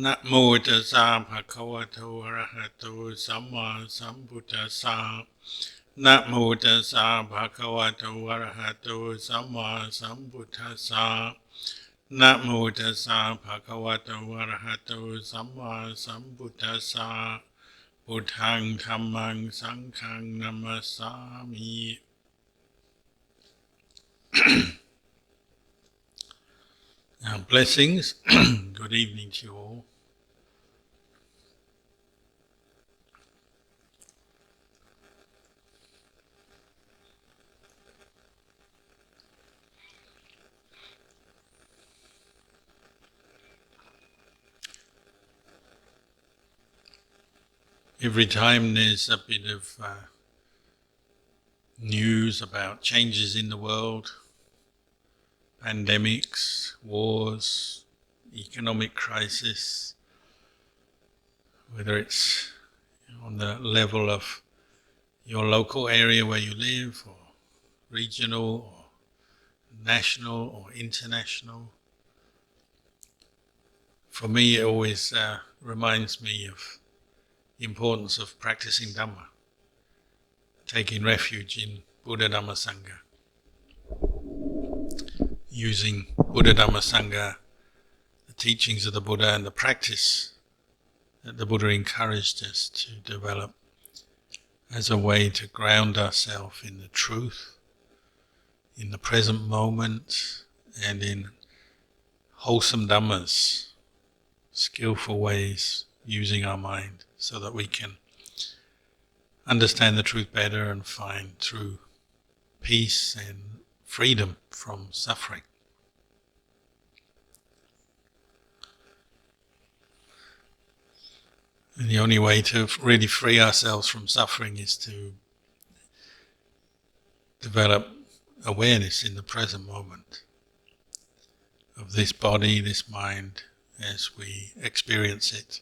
นะโมตัสสะภะคะวะโตอะระหะโตสัมมาสัมพุทธัสสะนะโมตัสสะภะคะวะโตอะระหะโตสัมมาสัมพุทธัสสะนะโมตัสสะภะคะวะโตอะระหะโตสัมมาสัมพุทธัสสะพุทธังธัมมังสังฆังนะมัสสามิ Blessings. Good evening to you all. Every time there's a bit of news about changes in the world, pandemics, wars, economic crisis, whether it's on the level of your local area where you live, or regional, or national, or international, for me it always reminds me of the importance of practicing Dhamma, taking refuge in Buddha Dhamma Sangha, using Buddha Dhamma Sangha, the teachings of the Buddha and the practice that the Buddha encouraged us to develop as a way to ground ourselves in the truth, in the present moment, and in wholesome Dhammas, skillful ways using our mind so that we can understand the truth better and find true peace and freedom from suffering. And the only way to really free ourselves from suffering is to develop awareness in the present moment of this body, this mind, as we experience it,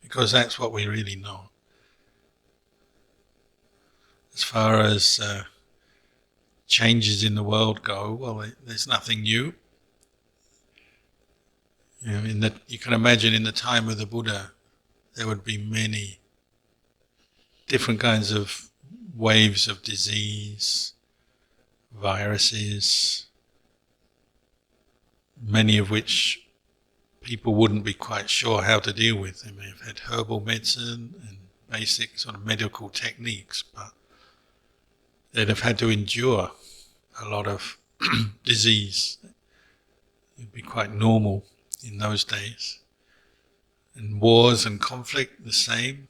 because that's what we really know. As far as changes in the world go, well, there's nothing new. You can imagine in the time of the Buddha, there would be many different kinds of waves of disease, viruses, many of which people wouldn't be quite sure how to deal with. They may have had herbal medicine and basic sort of medical techniques, but they'd have had to endure a lot of disease. It'd be quite normal in those days. And wars and conflict, the same.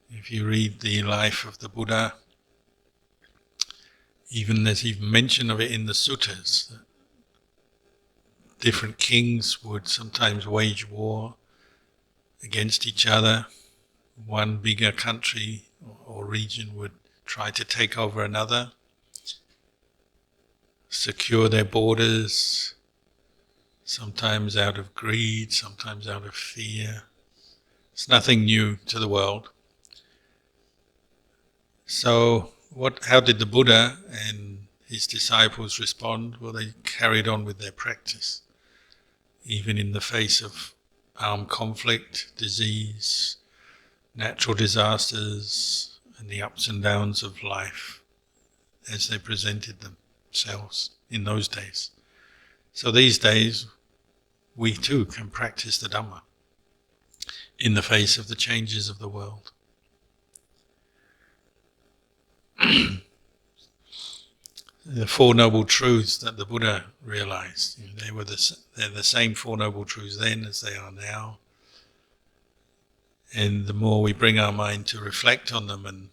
If you read the life of the Buddha, there's even mention of it in the suttas, that different kings would sometimes wage war against each other. One bigger country or region would try to take over another, secure their borders, sometimes out of greed, sometimes out of fear. It's nothing new to the world. So how did the Buddha and his disciples respond? Well, they carried on with their practice, even in the face of armed conflict, disease, natural disasters, and the ups and downs of life as they presented themselves in those days. So these days, we too can practice the Dhamma in the face of the changes of the world. The Four Noble Truths that the Buddha realized, they're the same Four Noble Truths then as they are now. And the more we bring our mind to reflect on them and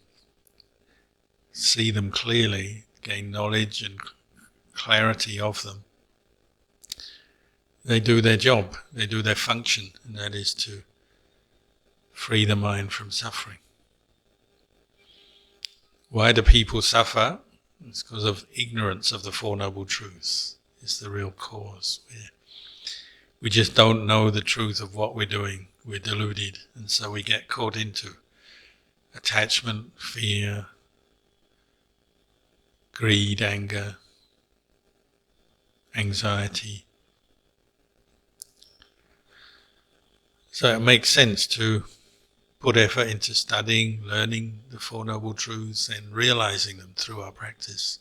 see them clearly, gain knowledge and clarity of them, they do their job, they do their function, and that is to free the mind from suffering. Why do people suffer? It's because of ignorance of the Four Noble Truths. It's the real cause. We just don't know the truth of what we're doing. We're deluded, and so we get caught into attachment, fear, greed, anger, anxiety. So it makes sense to put effort into studying, learning the Four Noble Truths and realizing them through our practice.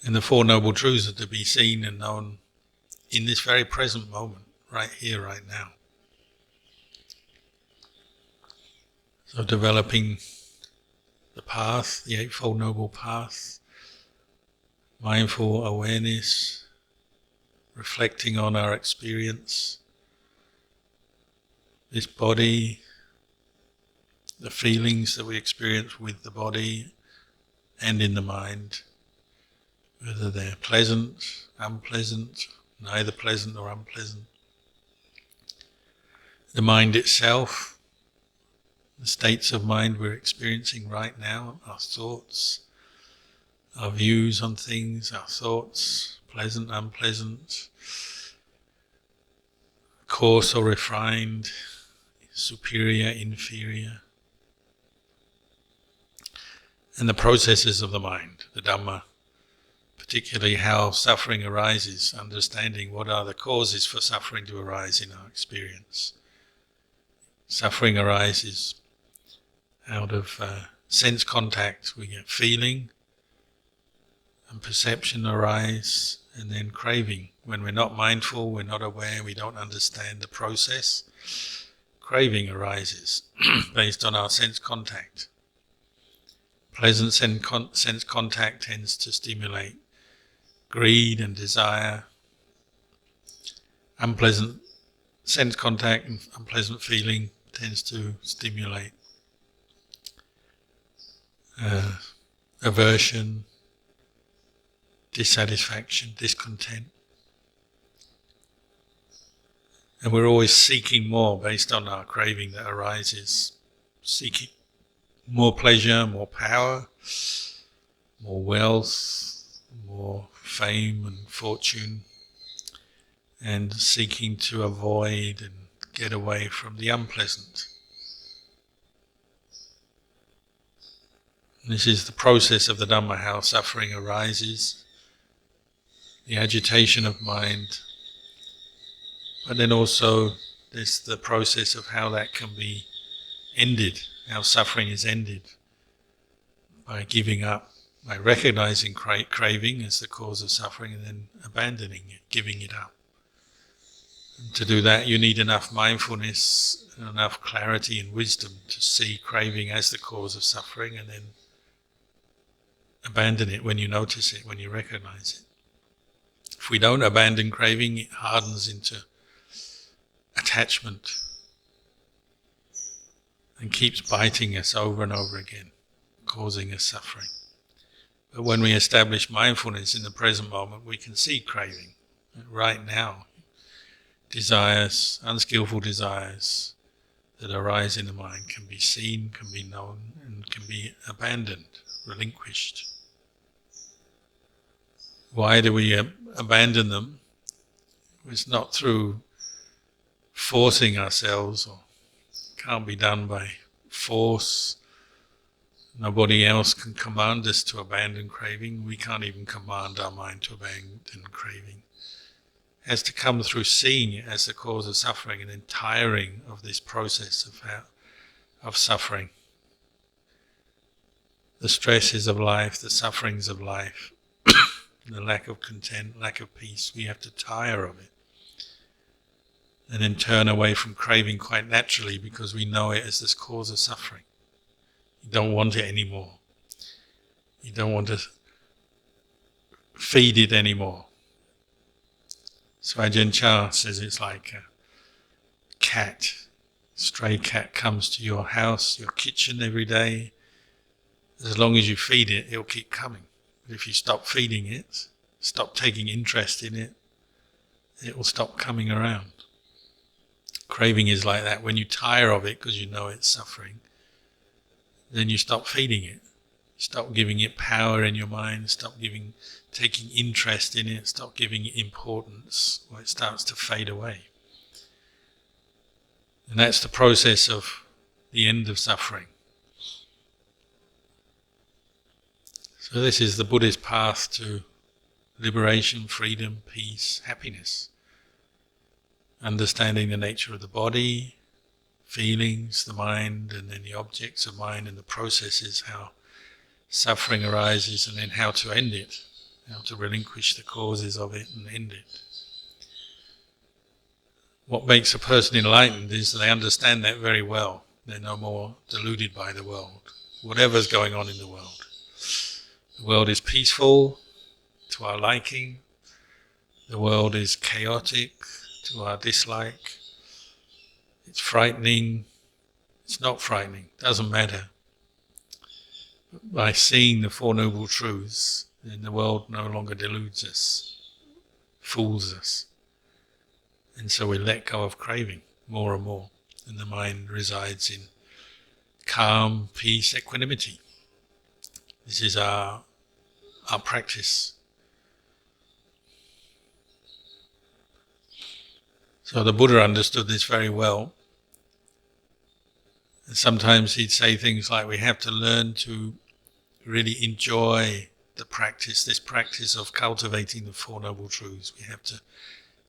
And the Four Noble Truths are to be seen and known in this very present moment, right here, right now. So developing the path, the Eightfold Noble Path, mindful awareness, reflecting on our experience, this body, the feelings that we experience with the body and in the mind, whether they're pleasant, unpleasant, neither pleasant nor unpleasant. The mind itself, the states of mind we're experiencing right now, our thoughts, our views on things, our thoughts, pleasant, unpleasant, coarse or refined, superior, inferior. And the processes of the mind, the Dhamma, particularly how suffering arises, understanding what are the causes for suffering to arise in our experience. Suffering arises out of sense contact. We get feeling and perception arise, and then craving. When we're not mindful, we're not aware, we don't understand the process, craving arises based on our sense contact. Pleasant sense contact tends to stimulate greed and desire. Unpleasant sense contact and unpleasant feeling tends to stimulate aversion, dissatisfaction, discontent. And we're always seeking more based on our craving that arises, seeking more pleasure, more power, more wealth, more fame and fortune, and seeking to avoid and get away from the unpleasant. And this is the process of the Dhamma, how suffering arises, the agitation of mind, but then also there's the process of how that can be ended, how suffering is ended by giving up, by recognizing craving as the cause of suffering and then abandoning it, giving it up. And to do that you need enough mindfulness and enough clarity and wisdom to see craving as the cause of suffering and then abandon it when you notice it, when you recognize it. If we don't abandon craving, it hardens into attachment and keeps biting us over and over again, causing us suffering. But when we establish mindfulness in the present moment, we can see craving right now. Desires, unskillful desires that arise in the mind can be seen, can be known, and can be abandoned, relinquished. Why do we abandon them? It's not through forcing ourselves, or can't be done by force. Nobody else can command us to abandon craving. We can't even command our mind to abandon craving. It has to come through seeing it as the cause of suffering and then tiring of this process of suffering. The stresses of life, the sufferings of life, the lack of content, lack of peace, we have to tire of it. And then turn away from craving quite naturally because we know it as this cause of suffering. You don't want it anymore. You don't want to feed it anymore. So Ajahn Chah says it's like a cat. Stray cat comes to your house, your kitchen every day. As long as you feed it, it'll keep coming. But if you stop feeding it, stop taking interest in it, it will stop coming around. Craving is like that. When you tire of it because you know it's suffering, then you stop feeding it. Stop giving it power in your mind, stop taking interest in it, stop giving it importance, or it starts to fade away. And that's the process of the end of suffering. So this is the Buddhist path to liberation, freedom, peace, happiness. Understanding the nature of the body, feelings, the mind, and then the objects of mind and the processes, how suffering arises, and then how to end it, how to relinquish the causes of it and end it. What makes a person enlightened is they understand that very well. They're no more deluded by the world, whatever's going on in the world. The world is peaceful to our liking. The world is chaotic to our dislike. It's frightening. It's not frightening. Doesn't matter. By seeing the Four Noble Truths, then the world no longer deludes us, fools us. And so we let go of craving more and more, and the mind resides in calm, peace, equanimity. This is our practice. So the Buddha understood this very well. And sometimes he'd say things like, we have to learn to really enjoy the practice, this practice of cultivating the Four Noble Truths. We have to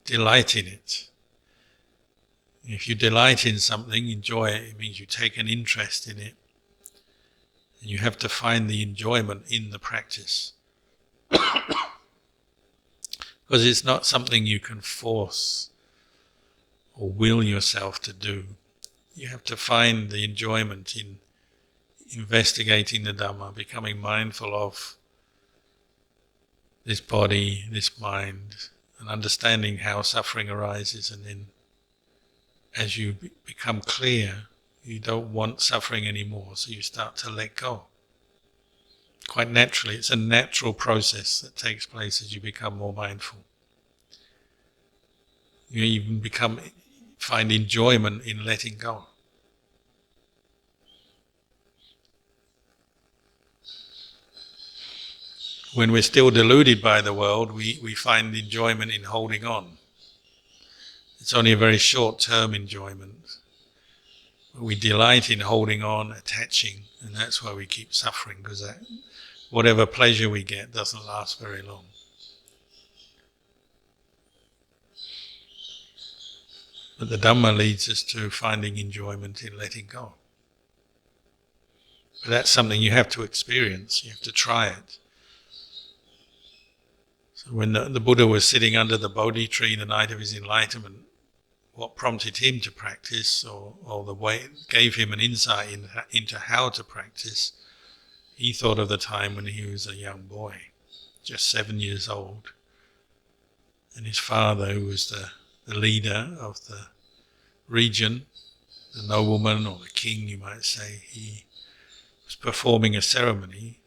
delight in it. If you delight in something, enjoy it, it means you take an interest in it. And you have to find the enjoyment in the practice. Because it's not something you can force or will yourself to do. You have to find the enjoyment in investigating the Dhamma, becoming mindful of this body, this mind, and understanding how suffering arises. And then as you become clear, you don't want suffering anymore, so you start to let go. Quite naturally, it's a natural process that takes place as you become more mindful. You even find enjoyment in letting go. When we're still deluded by the world, we find enjoyment in holding on. It's only a very short-term enjoyment. We delight in holding on, attaching, and that's why we keep suffering, because whatever pleasure we get doesn't last very long. But the Dhamma leads us to finding enjoyment in letting go. But that's something you have to experience, you have to try it. So when the Buddha was sitting under the Bodhi tree the night of his enlightenment, what prompted him to practice, or the way gave him an insight into how to practice, he thought of the time when he was a young boy, just 7 years old. And his father, who was the leader of the region, the nobleman or the king, you might say, he was performing a ceremony.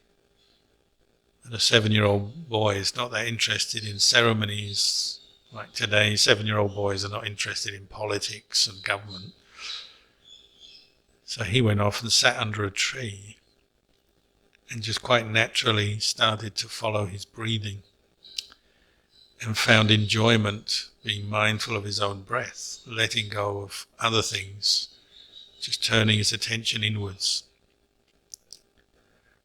And a 7-year-old boy is not that interested in ceremonies like today. 7-year-old boys are not interested in politics and government. So he went off and sat under a tree and just quite naturally started to follow his breathing and found enjoyment being mindful of his own breath, letting go of other things, just turning his attention inwards.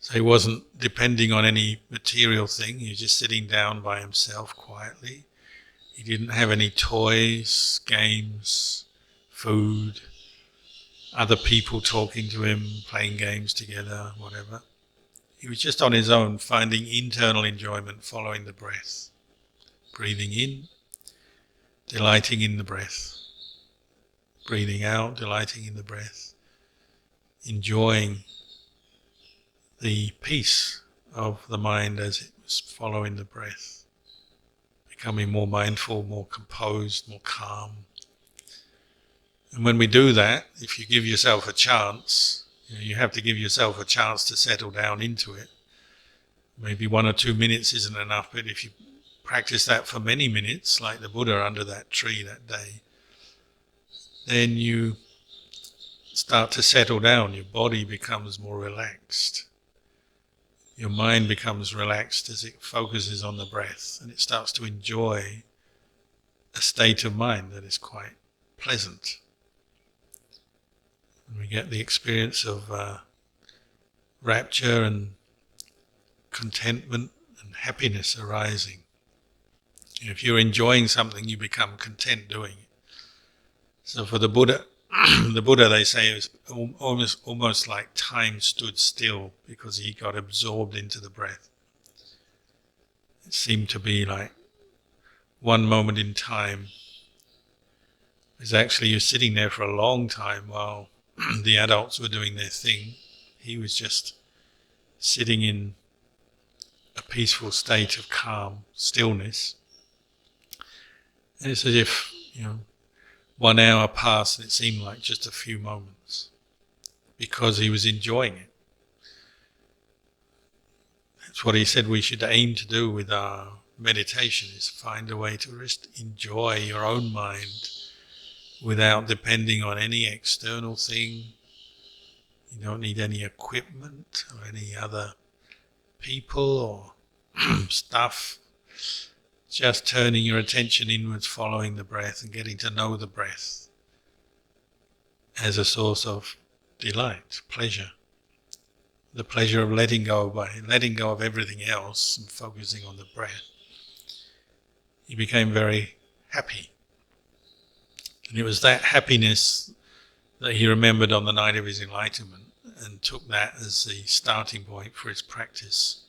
So he wasn't depending on any material thing, he was just sitting down by himself quietly. He didn't have any toys, games, food, other people talking to him, playing games together, whatever. He was just on his own, finding internal enjoyment, following the breath. Breathing in, delighting in the breath. Breathing out, delighting in the breath. Enjoying the peace of the mind as it was following the breath. Becoming more mindful, more composed, more calm. And when we do that, if you give yourself a chance, you have to give yourself a chance to settle down into it. Maybe 1 or 2 minutes isn't enough, but if you practice that for many minutes, like the Buddha under that tree that day, then you start to settle down. Your body becomes more relaxed. Your mind becomes relaxed as it focuses on the breath, and it starts to enjoy a state of mind that is quite pleasant. And we get the experience of rapture and contentment and happiness arising If you're enjoying something, you become content doing it. So for the Buddha, the Buddha, they say, it was almost like time stood still because he got absorbed into the breath. It seemed to be like one moment in time. Because actually you're sitting there for a long time while the adults were doing their thing. He was just sitting in a peaceful state of calm stillness. And it's as if, 1 hour passed and it seemed like just a few moments because he was enjoying it. That's what he said we should aim to do with our meditation, is find a way to just enjoy your own mind without depending on any external thing. You don't need any equipment or any other people or stuff. Just turning your attention inwards, following the breath and getting to know the breath as a source of delight, pleasure. The pleasure of letting go, by letting go of everything else and focusing on the breath. He became very happy. And it was that happiness that he remembered on the night of his enlightenment and took that as the starting point for his practice.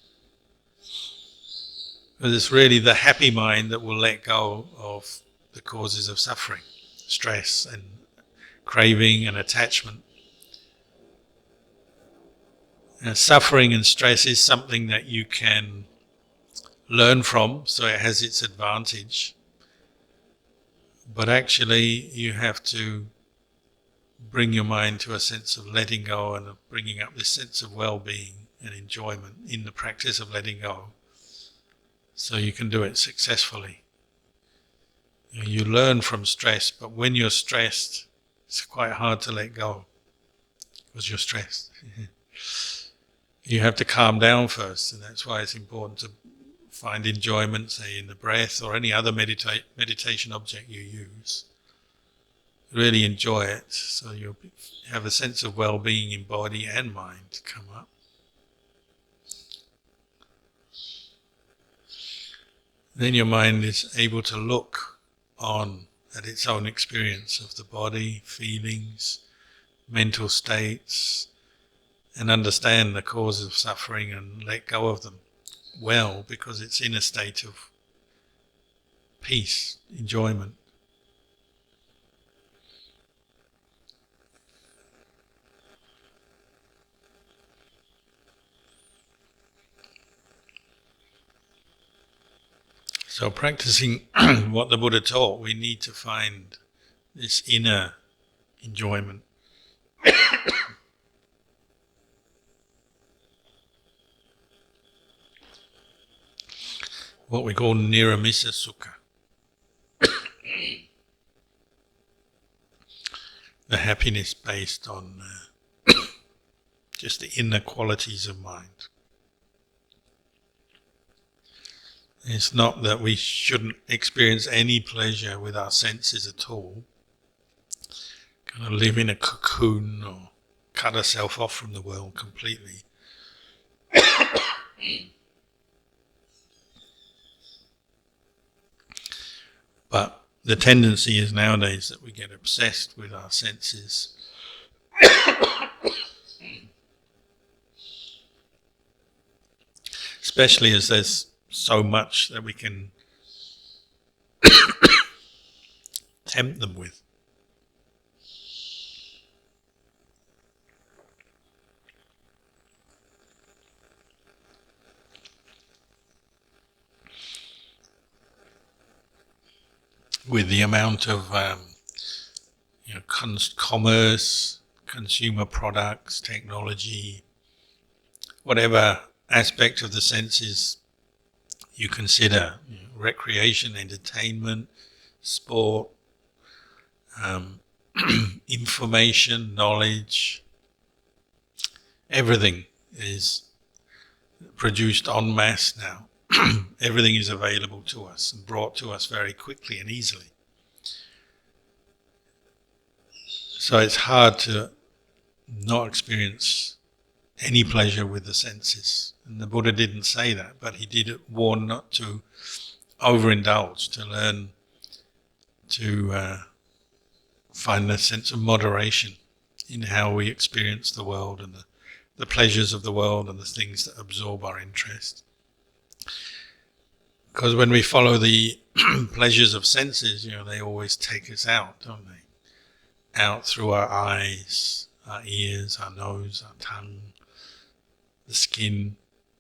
Because it's really the happy mind that will let go of the causes of suffering, stress and craving and attachment. Suffering and stress is something that you can learn from, so it has its advantage. But actually you have to bring your mind to a sense of letting go and of bringing up this sense of well-being and enjoyment in the practice of letting go, so you can do it successfully. You learn from stress, but when you're stressed, it's quite hard to let go because you're stressed. You have to calm down first, and that's why it's important to find enjoyment, say in the breath or any other meditation object you use. Really enjoy it, so you'll have a sense of well-being in body and mind come up. Then your mind is able to look on at its own experience of the body, feelings, mental states, and understand the causes of suffering and let go of them well, because it's in a state of peace, enjoyment. So practicing what the Buddha taught, we need to find this inner enjoyment. What we call niramisa sukha. The happiness based on just the inner qualities of mind. It's not that we shouldn't experience any pleasure with our senses at all, kind of live in a cocoon or cut ourselves off from the world completely. But the tendency is nowadays that we get obsessed with our senses. Especially as there's so much that we can tempt them with. With the amount of commerce, consumer products, technology, whatever aspect of the senses you consider, recreation, entertainment, sport, information, knowledge, everything is produced en masse now. Everything is available to us and brought to us very quickly and easily. So it's hard to not experience any pleasure with the senses. And the Buddha didn't say that, but he did warn not to overindulge, to learn to find a sense of moderation in how we experience the world and the pleasures of the world and the things that absorb our interest. Because when we follow the pleasures of senses, they always take us out, don't they? Out through our eyes, our ears, our nose, our tongue, the skin,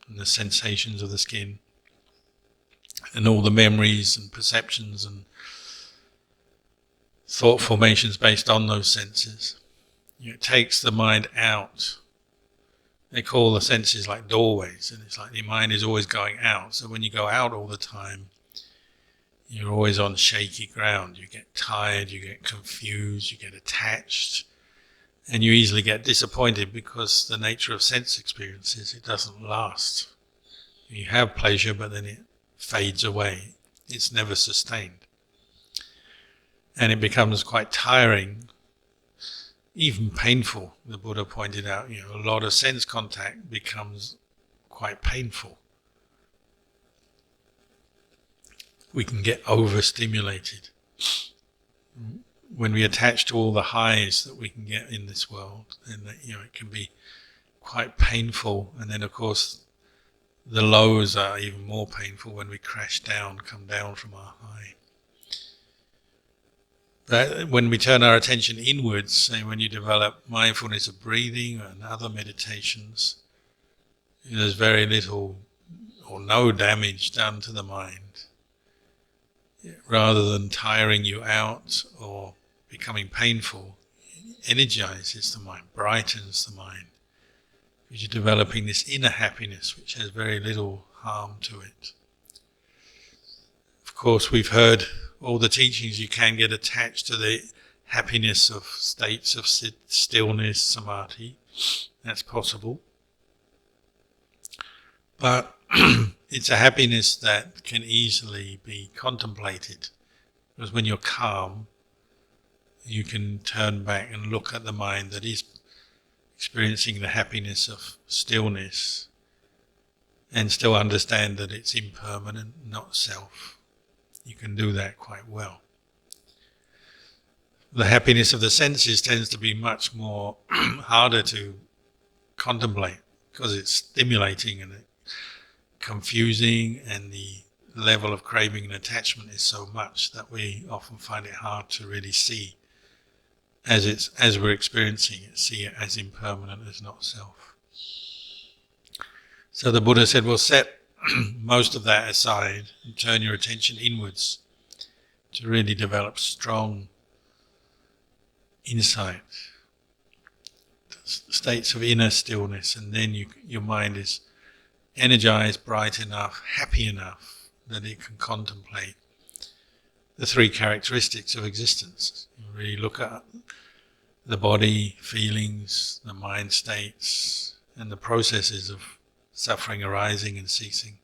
and the sensations of the skin, and all the memories and perceptions and thought formations based on those senses. It takes the mind out. They call the senses like doorways, and it's like your mind is always going out. So when you go out all the time, you're always on shaky ground. You get tired, you get confused, you get attached, and you easily get disappointed, because the nature of sense experiences, it doesn't last. You have pleasure, but then it fades away. It's never sustained. And it becomes quite tiring, even painful. The Buddha pointed out, a lot of sense contact becomes quite painful. We can get overstimulated. When we attach to all the highs that we can get in this world, then it can be quite painful. And then of course the lows are even more painful when we crash down, come down from our high. But when we turn our attention inwards, say when you develop mindfulness of breathing and other meditations, there's very little or no damage done to the mind. Rather than tiring you out or becoming painful, it energizes the mind, brightens the mind. Because you're developing this inner happiness which has very little harm to it. Of course, we've heard all the teachings. You can get attached to the happiness of states of stillness, samadhi. That's possible. But it's a happiness that can easily be contemplated. Because when you're calm, you can turn back and look at the mind that is experiencing the happiness of stillness and still understand that it's impermanent, not self. You can do that quite well. The happiness of the senses tends to be much more harder to contemplate, because it's stimulating and confusing, and the level of craving and attachment is so much that we often find it hard to really see as we're experiencing it, see it as impermanent, as not self. So the Buddha said, well, set most of that aside and turn your attention inwards to really develop strong insight, states of inner stillness, and then your mind is energized, bright enough, happy enough that it can contemplate the three characteristics of existence. You really look at the body, feelings, the mind states, and the processes of suffering arising and ceasing,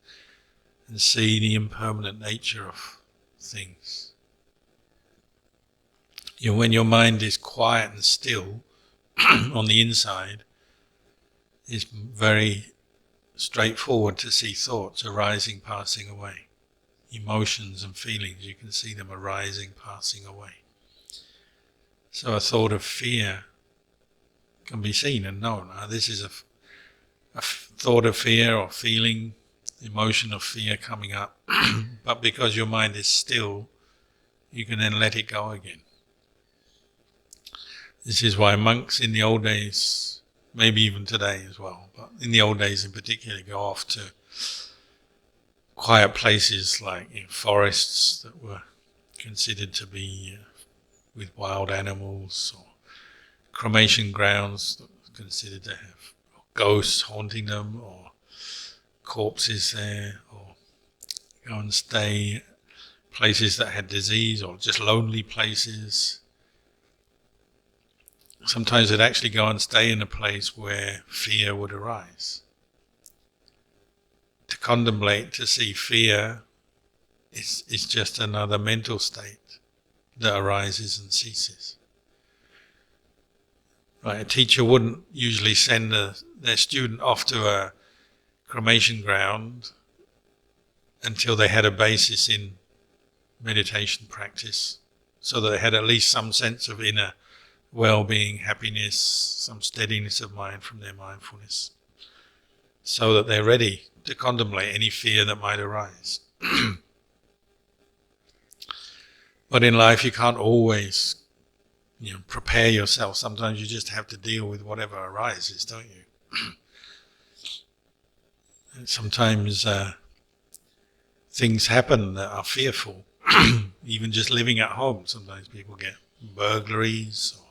and see the impermanent nature of things. When your mind is quiet and still on the inside, it's very straightforward to see thoughts arising, passing away. Emotions and feelings, you can see them arising, passing away. So a thought of fear can be seen and known. This is a thought of fear or feeling, emotion of fear coming up. But because your mind is still, you can then let it go again. This is why monks in the old days, maybe even today as well, but in the old days in particular, go off to quiet places like in forests that were considered to be with wild animals, or cremation grounds that were considered to have ghosts haunting them, or corpses there, or go and stay places that had disease, or just lonely places. Sometimes they'd actually go and stay in a place where fear would arise. To contemplate, to see fear is just another mental state that arises and ceases. Right, a teacher wouldn't usually send their student off to a cremation ground until they had a basis in meditation practice, so that they had at least some sense of inner well-being, happiness, some steadiness of mind from their mindfulness, so that they're ready to contemplate any fear that might arise. But in life you can't always prepare yourself. Sometimes you just have to deal with whatever arises, don't you? And sometimes things happen that are fearful. Even just living at home, sometimes people get burglaries, or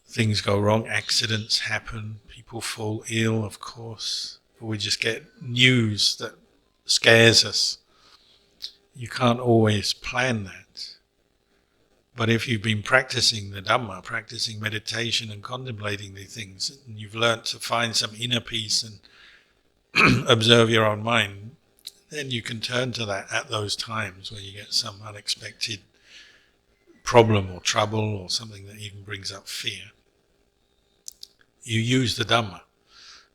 things go wrong, accidents happen, people fall ill, of course. Or we just get news that scares us. You can't always plan that. But if you've been practicing the Dhamma, practicing meditation and contemplating these things, and you've learnt to find some inner peace and observe your own mind, then you can turn to that at those times where you get some unexpected problem or trouble or something that even brings up fear. You use the Dhamma.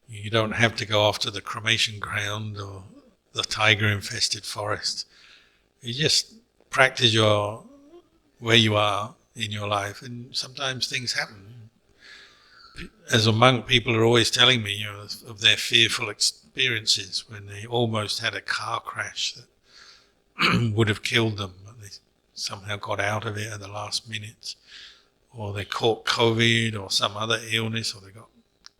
You don't have to go off to the cremation ground or the tiger-infested forest. You just practice where you are in your life, and sometimes things happen. As a monk, people are always telling me of their fearful experiences when they almost had a car crash that would have killed them, but they somehow got out of it at the last minute, or they caught COVID or some other illness, or they got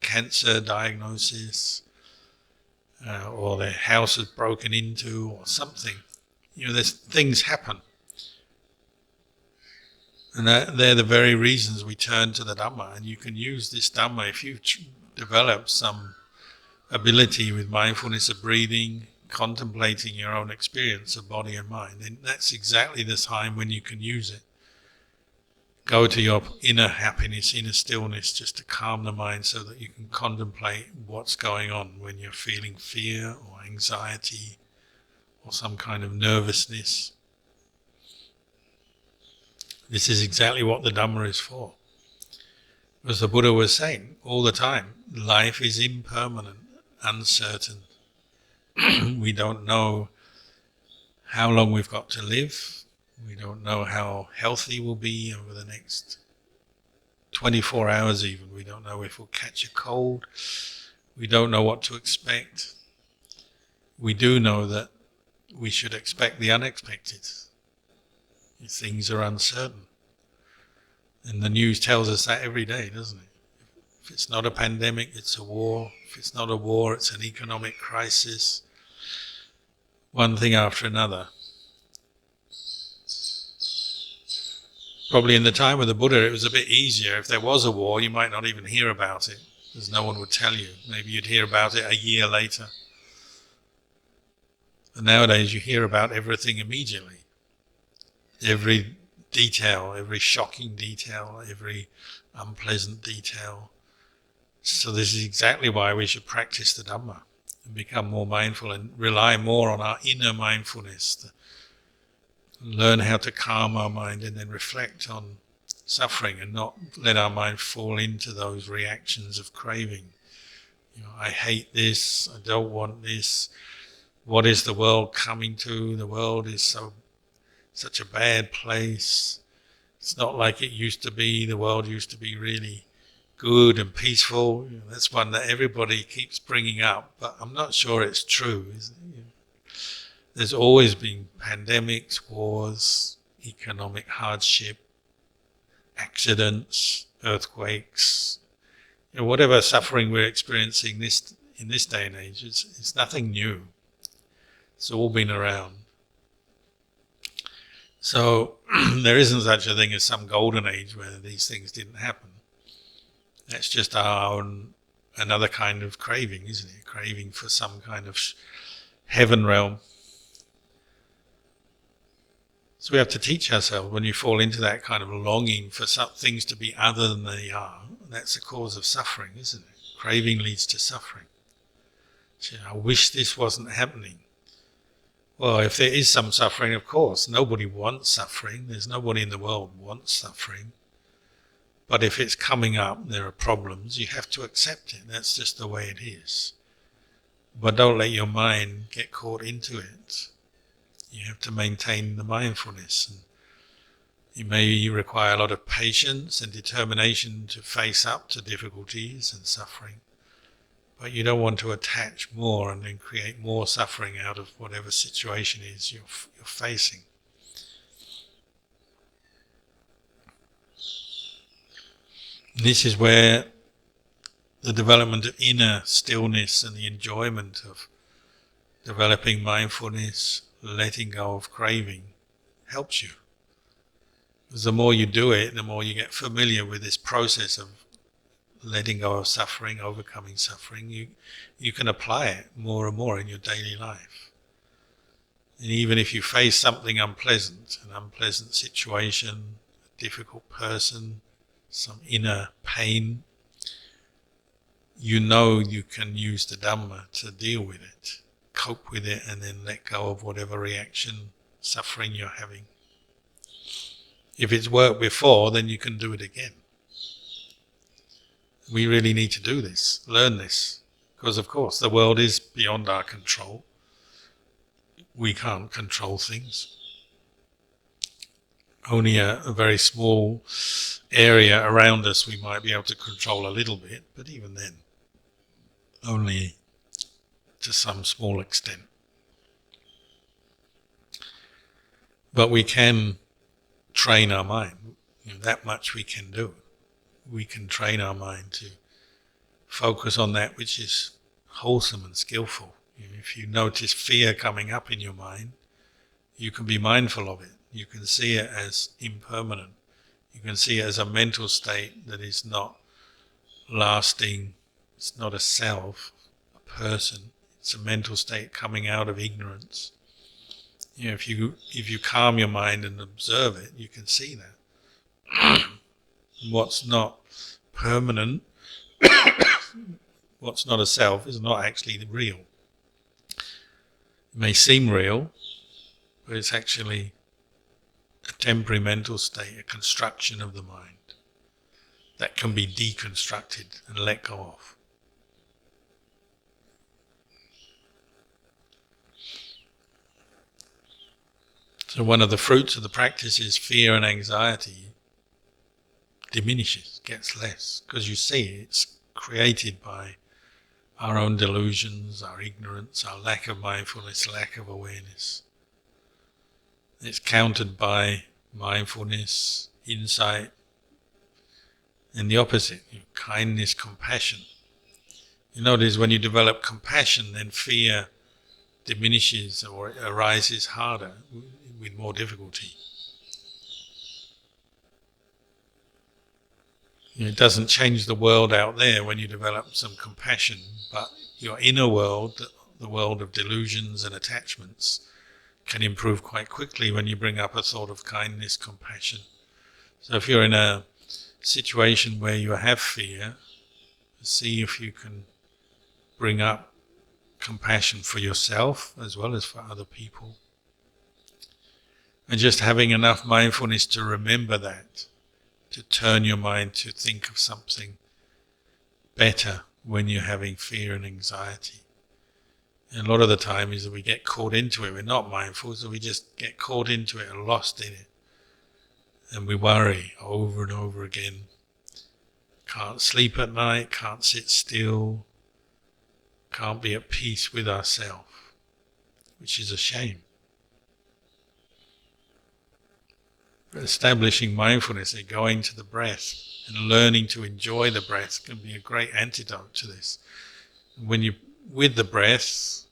cancer diagnosis, or their house was broken into or something. There's things happen. And they're the very reasons we turn to the Dhamma. And you can use this Dhamma if you've developed some ability with mindfulness of breathing, contemplating your own experience of body and mind. Then that's exactly the time when you can use it. Go to your inner happiness, inner stillness, just to calm the mind so that you can contemplate what's going on when you're feeling fear or anxiety or some kind of nervousness. This is exactly what the Dhamma is for. As the Buddha was saying all the time, life is impermanent, uncertain. We don't know how long we've got to live. We don't know how healthy we'll be over the next 24 hours even. We don't know if we'll catch a cold. We don't know what to expect. We do know that we should expect the unexpected. Things are uncertain. And the news tells us that every day, doesn't it? If it's not a pandemic, it's a war. If it's not a war, it's an economic crisis. One thing after another. Probably in the time of the Buddha it was a bit easier. If there was a war, you might not even hear about it, because no one would tell you. Maybe you'd hear about it a year later. And nowadays you hear about everything immediately. Every detail, every shocking detail, every unpleasant detail. So this is exactly why we should practice the Dhamma and become more mindful and rely more on our inner mindfulness. Learn how to calm our mind and then reflect on suffering and not let our mind fall into those reactions of craving. I hate this, I don't want this. What is the world coming to? The world is such a bad place. It's not like it used to be. The world used to be really good and peaceful. That's one that everybody keeps bringing up, but I'm not sure it's true. There's always been pandemics, wars, economic hardship, accidents, earthquakes. Whatever suffering we're experiencing in this day and age, it's nothing new. It's all been around. So there isn't such a thing as some golden age where these things didn't happen. That's just another kind of craving, isn't it? Craving for some kind of heaven realm. So we have to teach ourselves, when you fall into that kind of longing for some things to be other than they are, that's the cause of suffering, isn't it? Craving leads to suffering. So, I wish this wasn't happening. Well, if there is some suffering, of course, nobody wants suffering. There's nobody in the world wants suffering. But if it's coming up, there are problems, you have to accept it. That's just the way it is. but don't let your mind get caught into it. You have to maintain the mindfulness, and it may require a lot of patience and determination to face up to difficulties and suffering, but you don't want to attach more and then create more suffering out of whatever situation is you're facing. This is where the development of inner stillness and the enjoyment of developing mindfulness, letting go of craving, helps you. Because the more you do it, the more you get familiar with this process of letting go of suffering, overcoming suffering, you can apply it more and more in your daily life. And even if you face something unpleasant, an unpleasant situation, a difficult person, some inner pain, you know you can use the Dhamma to deal with it, cope with it, and then let go of whatever reaction, suffering you're having. If it's worked before, then you can do it again. We really need to do this, learn this, because of course the world is beyond our control. We can't control things. Only a very small area around us we might be able to control a little bit, but even then, only to some small extent. But we can train our mind. That much we can do. We can train our mind to focus on that which is wholesome and skillful. If you notice fear coming up in your mind, you can be mindful of it. You can see it as impermanent. You can see it as a mental state that is not lasting. It's not a self, a person. It's a mental state coming out of ignorance. If you calm your mind and observe it, you can see that. What's not permanent, what's not a self, is not actually real. It may seem real, but it's actually a temporary mental state, a construction of the mind that can be deconstructed and let go of. So one of the fruits of the practice is fear and anxiety diminishes, gets less, because you see it's created by our own delusions, our ignorance, our lack of mindfulness, lack of awareness. It's countered by mindfulness, insight, and the opposite, kindness, compassion. You notice when you develop compassion, then fear diminishes or arises harder, with more difficulty. It doesn't change the world out there when you develop some compassion, but your inner world, the world of delusions and attachments, can improve quite quickly when you bring up a thought of kindness, compassion. So if you're in a situation where you have fear, see if you can bring up compassion for yourself as well as for other people. And just having enough mindfulness to remember that, to turn your mind to think of something better when you're having fear and anxiety. And a lot of the time is that we get caught into it. We're not mindful, so we just get caught into it and lost in it. And we worry over and over again. Can't sleep at night, can't sit still, can't be at peace with ourselves, which is a shame. But establishing mindfulness and going to the breath and learning to enjoy the breath can be a great antidote to this. When you're with the breath,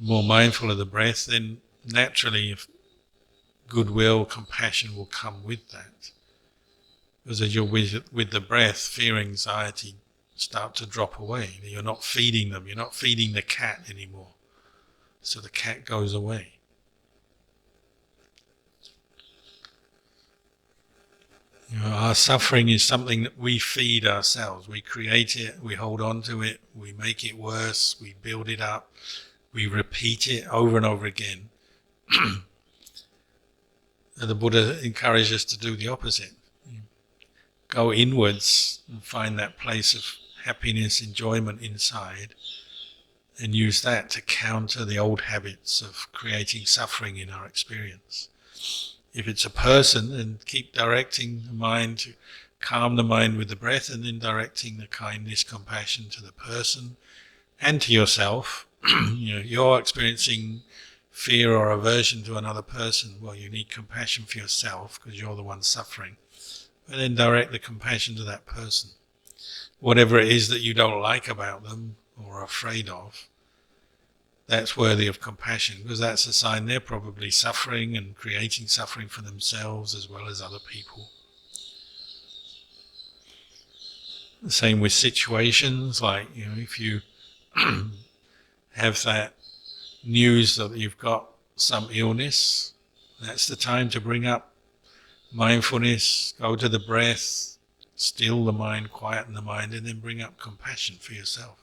more mindful of the breath, then naturally goodwill, compassion will come with that. Because as you're with the breath, fear, anxiety start to drop away. You're not feeding them, you're not feeding the cat anymore. So the cat goes away. Our suffering is something that we feed ourselves. We create it, we hold on to it, we make it worse, we build it up, we repeat it over and over again. And the Buddha encouraged us to do the opposite. Go inwards and find that place of happiness, enjoyment inside, and use that to counter the old habits of creating suffering in our experience. If it's a person, then keep directing the mind to calm the mind with the breath, and then directing the kindness, compassion to the person and to yourself. You're experiencing fear or aversion to another person. Well, you need compassion for yourself because you're the one suffering. And then direct the compassion to that person. Whatever it is that you don't like about them or are afraid of, that's worthy of compassion, because that's a sign they're probably suffering and creating suffering for themselves as well as other people. The same with situations, like, if you have that news that you've got some illness, that's the time to bring up mindfulness, go to the breath, still the mind, quieten the mind, and then bring up compassion for yourself.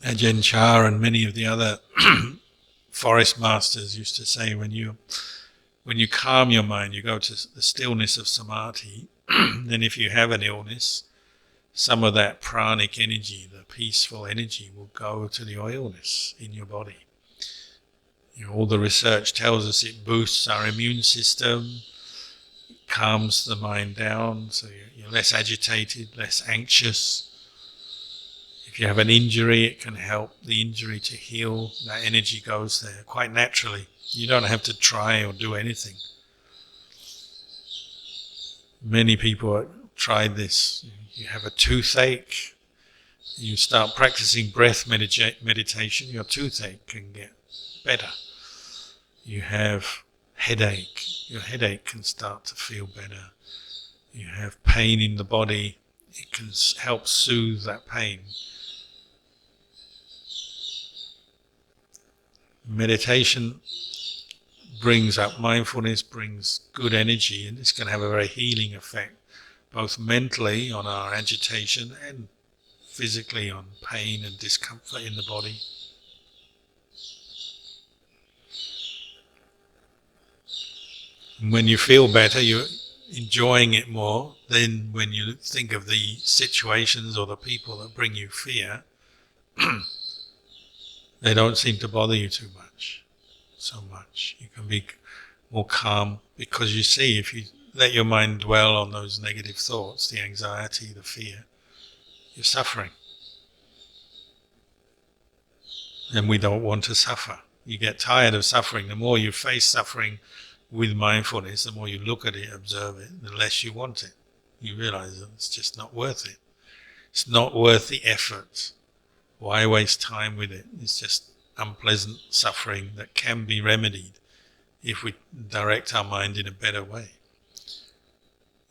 Ajahn Chah and many of the other forest masters used to say, when you calm your mind, you go to the stillness of samadhi, then if you have an illness, some of that pranic energy, the peaceful energy, will go to the illness in your body. All the research tells us it boosts our immune system, calms the mind down, so you're less agitated, less anxious. If you have an injury, it can help the injury to heal. That energy goes there quite naturally. You don't have to try or do anything. Many people have tried this. You have a toothache, you start practicing breath meditation, your toothache can get better. You have headache, your headache can start to feel better. You have pain in the body, it can help soothe that pain. Meditation brings up mindfulness, brings good energy, and it's going to have a very healing effect, both mentally on our agitation and physically on pain and discomfort in the body. And when you feel better, you're enjoying it more. Then when you think of the situations or the people that bring you fear, they don't seem to bother you so much. You can be more calm, because you see, if you let your mind dwell on those negative thoughts, the anxiety, the fear, you're suffering. And we don't want to suffer. You get tired of suffering. The more you face suffering with mindfulness, the more you look at it, observe it, the less you want it. You realize that it's just not worth it. It's not worth the effort. Why waste time with it? It's just unpleasant suffering that can be remedied if we direct our mind in a better way.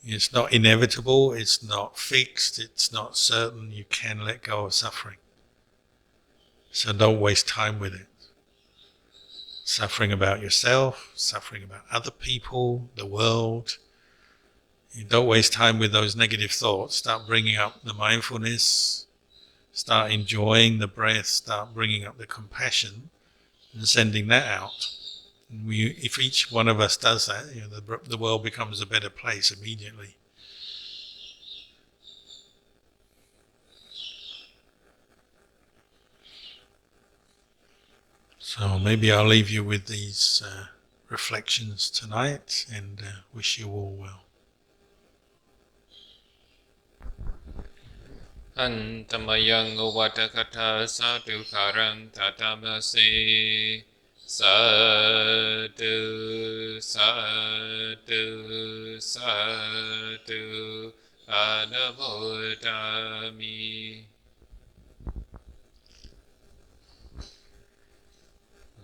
It's not inevitable, it's not fixed, it's not certain. You can let go of suffering. So don't waste time with it. Suffering about yourself, suffering about other people, the world. You don't waste time with those negative thoughts. Start bringing up the mindfulness, start enjoying the breath, start bringing up the compassion and sending that out. And if each one of us does that, the world becomes a better place immediately. So maybe I'll leave you with these reflections tonight, and wish you all well. อันตมยังโอวัตคถาสาธุคารังทัตตมสีสาธุสาธุสาธุอะนะโมทามิ